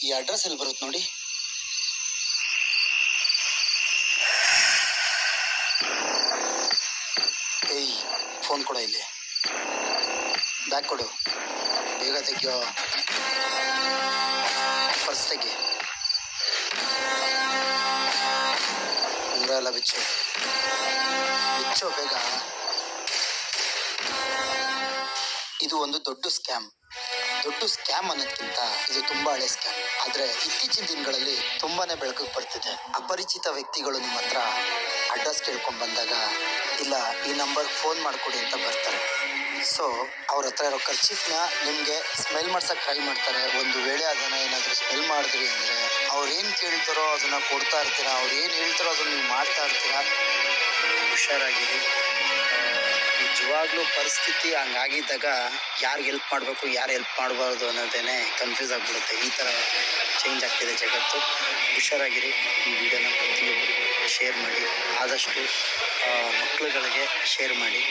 ಈ ಅಡ್ರೆಸ್ ಎಲ್ಲಿ ಬರುತ್ತೆ ನೋಡಿ. ಏಯ್, ಫೋನ್ ಕೊಡ, ಇಲ್ಲಿ ಬ್ಯಾಗ್ ಕೊಡು, ಬೇಗ ತೆಗಿಯೋ, ಪರ್ಸ್ ತೆಗಿ, ಉಂಗ್ರ ಎಲ್ಲ ಬಿಚ್ಚು ಬಿಚ್ಚೋ ಬೇಗ. ಇದು ಒಂದು ದೊಡ್ಡ ಸ್ಕ್ಯಾಮ್ ಅನ್ನೋದಕ್ಕಿಂತ ಇದು ತುಂಬಾ ಹಳೆ ಸ್ಕ್ಯಾಮ್. ಆದ್ರೆ ಇತ್ತೀಚಿನ ದಿನಗಳಲ್ಲಿ ತುಂಬಾನೇ ಬೆಳಕಿಗೆ ಬರ್ತಿದೆ. ಅಪರಿಚಿತ ವ್ಯಕ್ತಿಗಳು ನಿಮ್ಮ ಹತ್ರ ಅಡ್ರೆಸ್ ಕೇಳ್ಕೊಂಡ್ ಬಂದಾಗ, ಇಲ್ಲ ಈ ನಂಬರ್ ಫೋನ್ ಮಾಡ್ಕೊಡಿ ಅಂತ ಬರ್ತಾರೆ. ಸೊ ಅವ್ರ ಹತ್ರ ಇರೋ ಖರ್ಚಿಫ್ನ ನಿಮ್ಗೆ ಸ್ಮೆಲ್ ಮಾಡ್ಸಕ್ ಟ್ರೈ ಮಾಡ್ತಾರೆ. ಒಂದು ವೇಳೆ ಅದನ್ನ ಏನಾದ್ರು ಸ್ಮೆಲ್ ಮಾಡಿದ್ರಿ ಅಂದ್ರೆ ಅವ್ರು ಏನ್ ಕೇಳ್ತಾರೋ ಅದನ್ನ ಕೊಡ್ತಾ ಇರ್ತೀರಾ, ಅವ್ರು ಏನ್ ಹೇಳ್ತಾರೋ ಅದನ್ನ ನೀವು ಮಾಡ್ತಾ ಇರ್ತೀರಾ. ಹುಷಾರಾಗಿರಿ. ನಿಜವಾಗ್ಲೂ ಪರಿಸ್ಥಿತಿ ಹಂಗಾಗಿದ್ದಾಗ ಯಾರಿಗೆ ಹೆಲ್ಪ್ ಮಾಡಬೇಕು, ಯಾರು ಹೆಲ್ಪ್ ಮಾಡಬಾರ್ದು ಅನ್ನೋದೇನೆ ಕನ್ಫ್ಯೂಸ್ ಆಗಿಬಿಡುತ್ತೆ. ಈ ಥರ ಚೇಂಜ್ ಆಗ್ತಿದೆ ಜಗತ್ತು. ಹುಷಾರಾಗಿರಿ. ಈ ವಿಡಿಯೋನ ಪ್ರತಿಯೊಬ್ಬರಿಗೂ ಶೇರ್ ಮಾಡಿ, ಆದಷ್ಟು ಮಕ್ಕಳುಗಳಿಗೆ ಶೇರ್ ಮಾಡಿ.